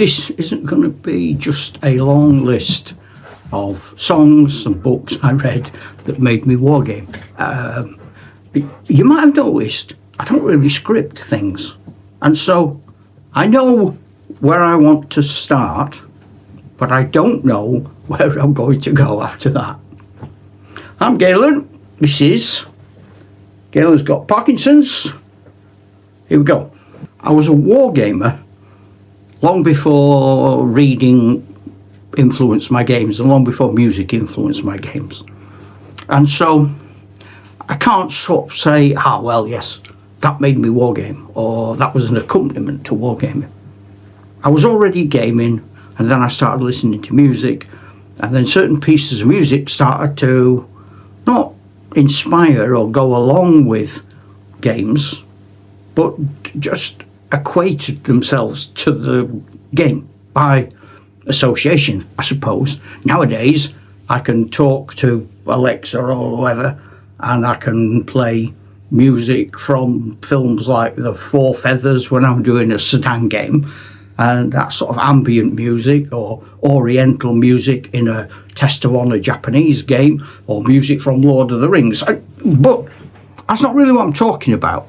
This isn't going to be just a long list of songs and books I read that made me wargame. You might have noticed I don't really script things, and so I know where I want to start, but I don't know where I'm going to go after that. I'm Galen. This is Galen's Got Parkinson's. Here we go. I was a wargamer long before reading influenced my games and long before music influenced my games. And so I can't sort of say, well, yes, that made me wargame, or that was an accompaniment to wargaming. I was already gaming, and then I started listening to music, and then certain pieces of music started to not inspire or go along with games, but just equated themselves to the game by association, I suppose. Nowadays, I can talk to Alexa or whoever, and I can play music from films like The Four Feathers when I'm doing a Sudan game, and that sort of ambient music, or oriental music in a Test of Honor Japanese game, or music from Lord of the Rings. But that's not really what I'm talking about.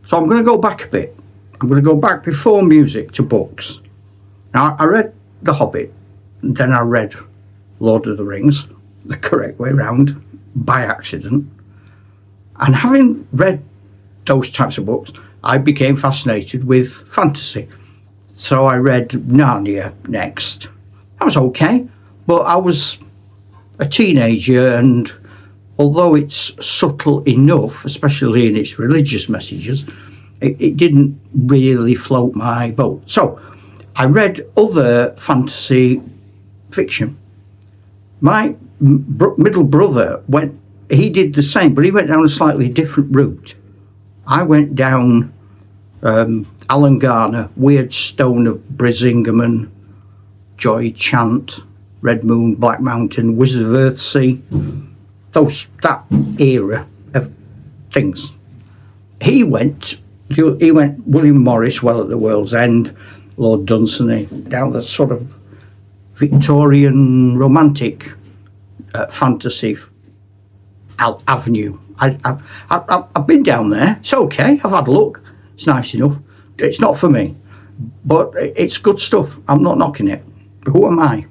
So I'm going to go back a bit. I'm going to go back before music to books. Now, I read The Hobbit, and then I read Lord of the Rings, the correct way round, by accident. And having read those types of books, I became fascinated with fantasy. So I read Narnia next. That was okay, but I was a teenager, and although it's subtle enough, especially in its religious messages, it didn't really float my boat. So I read other fantasy fiction. My middle brother he did the same, but he went down a slightly different route. I went down Alan Garner, Weird Stone of Brisingamen, Joy Chant, Red Moon, Black Mountain, Wizard of Earthsea, that era of things. He went William Morris, Well at the World's End, Lord Dunsany, down the sort of Victorian romantic fantasy avenue. I've been down there. It's okay. I've had a look. It's nice enough. It's not for me, but it's good stuff. I'm not knocking it. But who am I?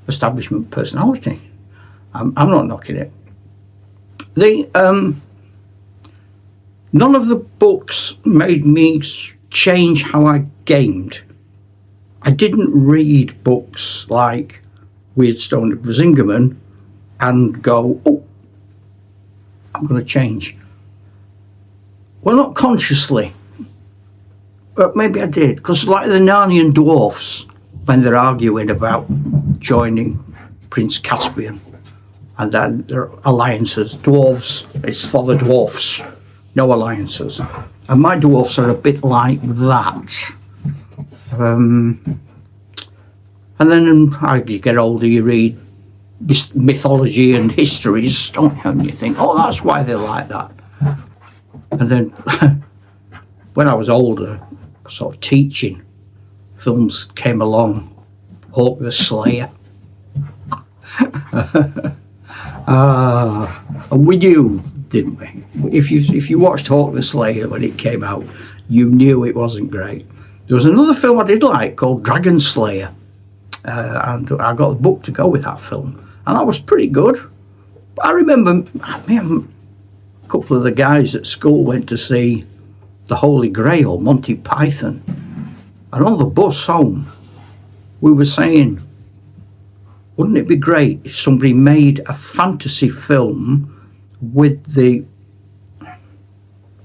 Establishment personality. I'm not knocking it. None of the books made me change how I gamed. I didn't read books like Weird Stone of Brisingamen and go, I'm going to change. Well, not consciously, but maybe I did, because like the Narnian dwarfs, when they're arguing about joining Prince Caspian, and then their alliances, dwarves, it's for the dwarfs, no alliances. And my dwarfs are a bit like that. And then as you get older, you read mythology and histories, don't you? And you think, that's why they're like that. And then when I was older, sort of teaching, films came along, Hawk the Slayer. And we knew, didn't we? If you watched Hawk the Slayer when it came out, you knew it wasn't great. There was another film I did like called Dragon Slayer, and I got the book to go with that film, and that was pretty good. But I remember a couple of the guys at school went to see The Holy Grail, Monty Python, and on the bus home we were saying, wouldn't it be great if somebody made a fantasy film with the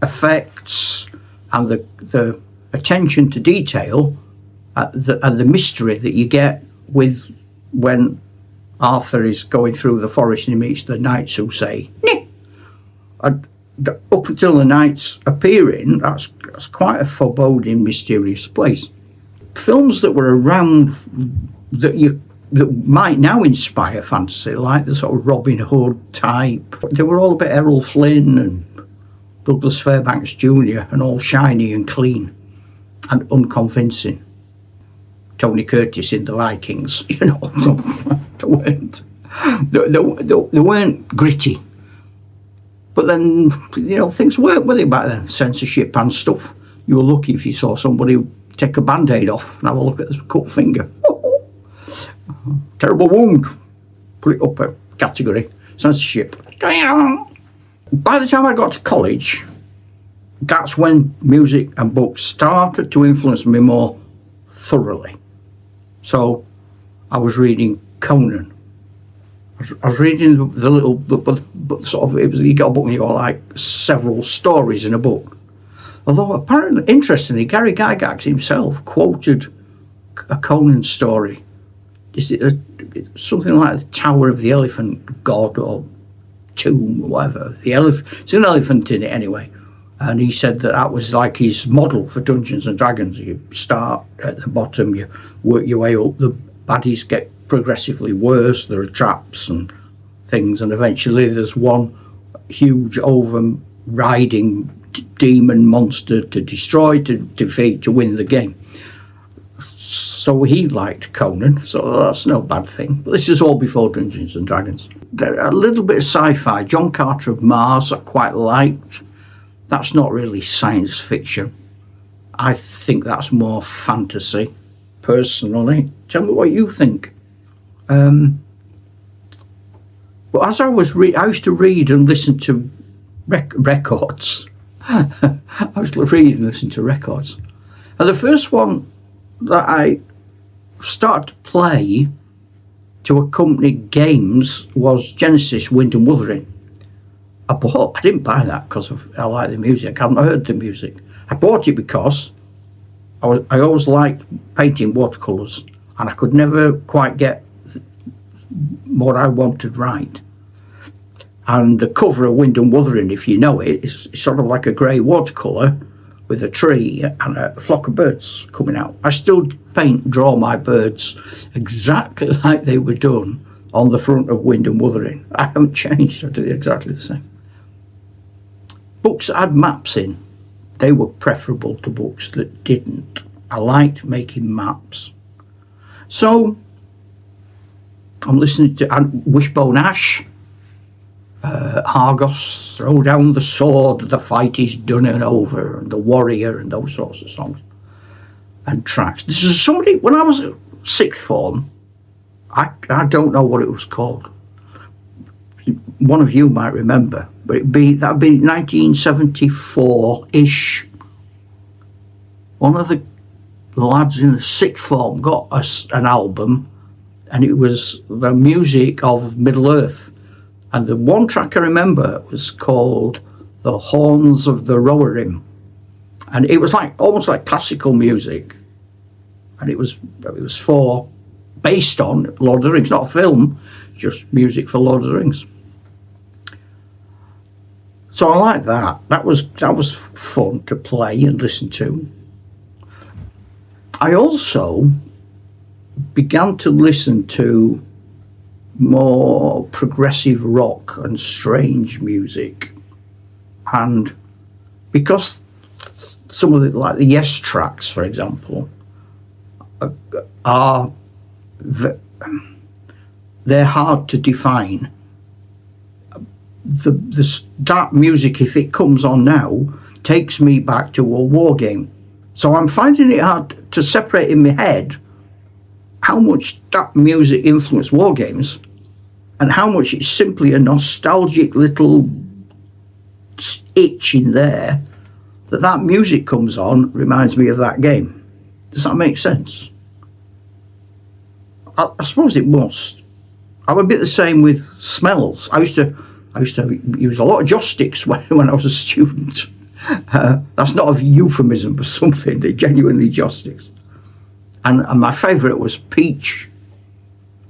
effects and the attention to detail and the mystery that you get with when Arthur is going through the forest and he meets the knights who say, "Neh." And up until the knights appearing, that's quite a foreboding, mysterious place. Films that were around that might now inspire fantasy, like the sort of Robin Hood type. They were all a bit Errol Flynn and Douglas Fairbanks Jr. and all shiny and clean. and unconvincing. Tony Curtis in the Vikings, they weren't gritty. But then, things weren't with it back then, censorship and stuff. You were lucky if you saw somebody take a band-aid off and have a look at the cut finger. Terrible wound. Put it up a category. Censorship. By the time I got to college, that's when music and books started to influence me more thoroughly. So I was reading Conan. I was reading the little, but sort of, you got a book and you got like several stories in a book. Although apparently, interestingly, Gary Gygax himself quoted a Conan story. Is it something like the Tower of the Elephant God or Tomb or whatever? It's an elephant in it anyway. And he said that was like his model for Dungeons and Dragons. You start at the bottom, you work your way up, the baddies get progressively worse, there are traps and things, and eventually there's one huge overriding demon monster to destroy, to defeat, to win the game. So he liked Conan, so that's no bad thing. But this is all before Dungeons and Dragons. A little bit of sci-fi. John Carter of Mars I quite liked. That's not really science fiction. I think that's more fantasy, personally. Tell me what you think. But as I used to read and listen to records. I used to read and listen to records. And the first one that I started to play to accompany games was Genesis Wind and Wuthering. I didn't buy that because I like the music. I hadn't heard the music. I bought it because I always liked painting watercolours, and I could never quite get what I wanted right. And the cover of Wind and Wuthering, if you know it, is sort of like a grey watercolour with a tree and a flock of birds coming out. I still draw my birds exactly like they were done on the front of Wind and Wuthering. I haven't changed. I do exactly the same. Books that had maps in, they were preferable to books that didn't. I liked making maps. So I'm listening to Wishbone Ash, Argos, Throw Down the Sword, The Fight Is Done and Over, and The Warrior, and those sorts of songs and tracks. This is somebody, when I was at sixth form, I don't know what it was called. One of you might remember, but that'd be 1974-ish. One of the lads in the sixth form got us an album, and it was the music of Middle Earth. And the one track I remember was called The Horns of the Rohirrim. And it was almost like classical music. And it was based on Lord of the Rings, not a film, just music for Lord of the Rings. So I like that. That was fun to play and listen to. I also began to listen to more progressive rock and strange music, and because some of the Yes tracks, for example, they're hard to define. That music, if it comes on now, takes me back to a war game. So I'm finding it hard to separate in my head how much that music influenced war games and how much it's simply a nostalgic little itch in there that music comes on, reminds me of that game. Does that make sense? I suppose it must. I'm a bit the same with smells. I used to use a lot of joss sticks when I was a student. That's not a euphemism for something. They're genuinely joss sticks. And my favourite was peach,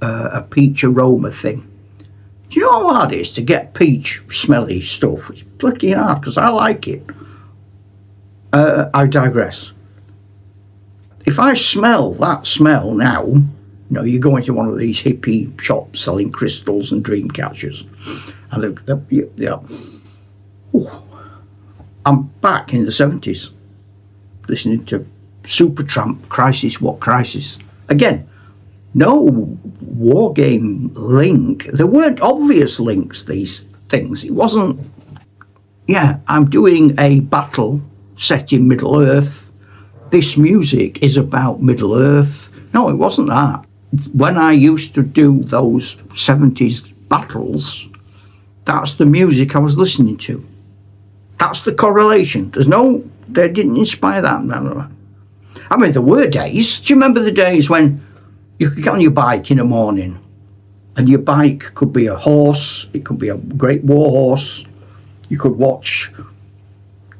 a peach aroma thing. Do you know how hard it is to get peach smelly stuff? It's bloody hard because I like it. I digress. If I smell that smell now, you go into one of these hippie shops selling crystals and dream catchers, and I'm back in the 70s, listening to Supertramp, Crisis, What Crisis? Again, no war game link. There weren't obvious links, these things. It wasn't, yeah, I'm doing a battle set in Middle Earth. This music is about Middle Earth. No, it wasn't that. When I used to do those 70s battles, that's the music I was listening to. That's the correlation. They didn't inspire that. I mean, there were days. Do you remember the days when you could get on your bike in the morning and your bike could be a horse, it could be a great war horse. You could watch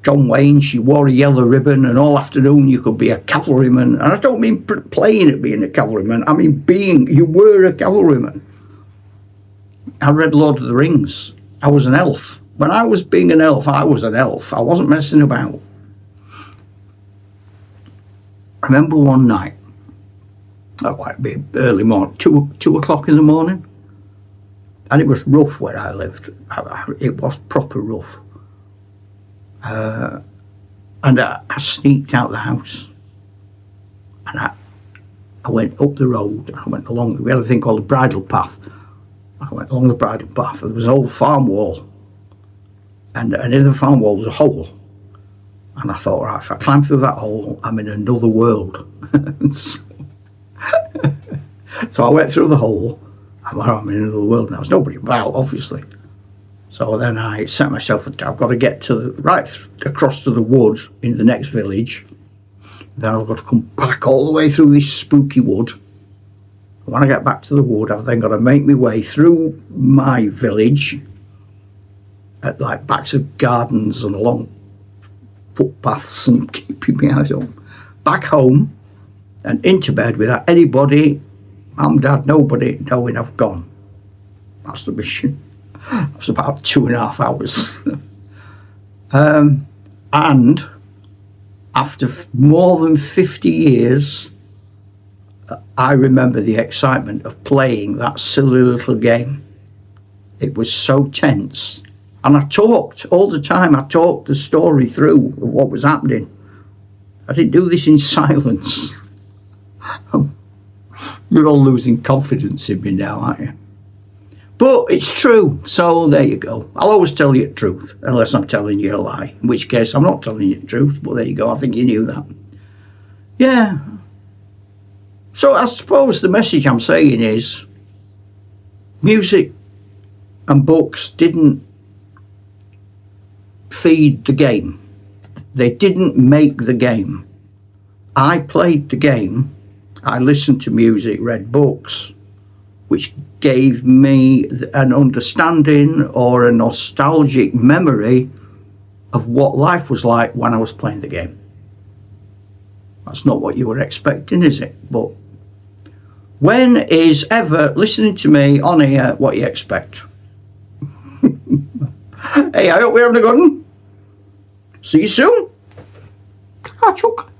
John Wayne, she wore a yellow ribbon, and all afternoon you could be a cavalryman. And I don't mean playing at being a cavalryman, I mean you were a cavalryman. I read Lord of the Rings. I was an elf. When I was being an elf, I was an elf. I wasn't messing about. I remember one night, it might be early morning, 2 o'clock in the morning, and it was rough where I lived. It was proper rough. And I sneaked out the house, and I went up the road. I went along. We had a thing called the bridle path. I went along the bridle path. And there was an old farm wall, and in the farm wall was a hole. And I thought, right, if I climb through that hole, I'm in another world. So I went through the hole. I'm in another world now. There's nobody about, obviously. So then I set myself, I've got to get across to the wood in the next village. Then I've got to come back all the way through this spooky wood. When I get back to the wood, I've then got to make my way through my village at like backs of gardens and along footpaths and keeping me out home, back home and into bed without anybody, mum, dad, nobody knowing I've gone. That's the mission. It was about 2.5 hours. And after more than 50 years, I remember the excitement of playing that silly little game. It was so tense. And I talked all the time. I talked the story through of what was happening. I didn't do this in silence. You're all losing confidence in me now, aren't you? But it's true, so there you go. I'll always tell you the truth, unless I'm telling you a lie, in which case I'm not telling you the truth, but there you go, I think you knew that. Yeah. So I suppose the message I'm saying is, music and books didn't feed the game. They didn't make the game. I played the game, I listened to music, read books, which gave me an understanding or a nostalgic memory of what life was like when I was playing the game. That's not what you were expecting, is it? But when is ever listening to me on here what you expect? Hey, I hope you're having a good one. See you soon. Chuck.